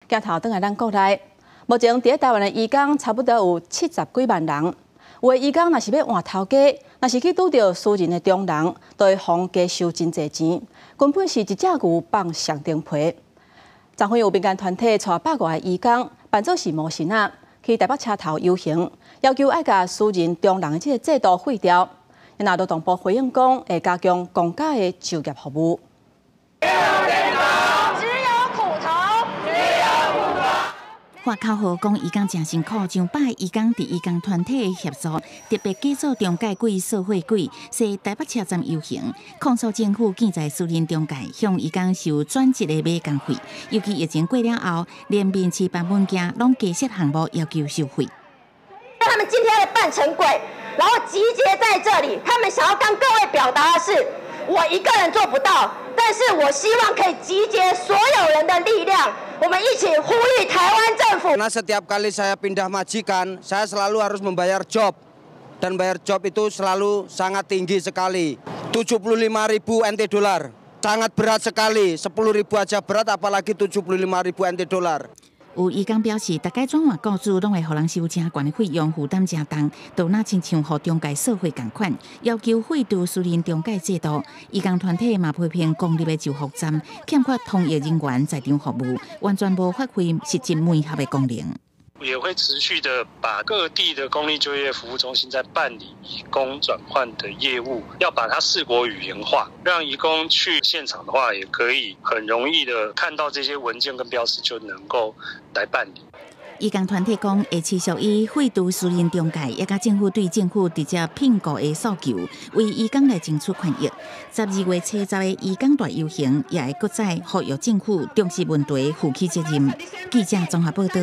镜头转来咱国内，目前伫台湾的移工差不多有70几万人。有的移工若是要换头家，若是去拄到私人的中人，都会互加收真侪钱，根本是一只牛放上顶皮。昨昏有民间团体带100外个移工，扮作是魔神仔，去台北车头游行，要求爱甲私人中人的这个制度废掉。也劳动部回应讲，会加强公家的就业服务。 外口号讲，移工真辛苦，上百个移工伫移工团体的协助，特别改造中介柜、社会柜，说台北车站游行，控诉政府建在私人中介向移工收转职的买工费，尤其疫情过了后，连面试办文件拢加设项目要求收费。他们今天的扮成鬼，然后集结在这里，他们想要跟各位表达的是，我一个人做不到，但是我希望可以集结所有人的力量。 我们一起呼吁台湾政府。Karena setiap kali saya pindah majikan, saya selalu harus membayar job, dan bayar job itu selalu sangat tinggi sekali, 75.000 NT dolar, sangat berat sekali, 10.000 aja berat, apalagi 75.000 NT dolar. 有移工表示，大概转换雇主拢会互人收真悬的费用，负担真重，都那亲像互中介社会共款，要求废除私人中介制度。移工团体嘛批评公立的就服站欠缺通译人员在场服务，完全无发挥实质媒合的功能。 也会持续的把各地的公立就业服务中心在办理移工转换的业务，要把它4国语言化，让移工去现场的话，也可以很容易的看到这些文件跟标识，就能够来办理。 移工团体讲，会持续以废除私人中介，也甲政府对政府直接聘雇的诉求，为移工来争取权益。12月7日的移工大游行，也会搁再呼吁政府重视问题，负起责任。记者综合报道。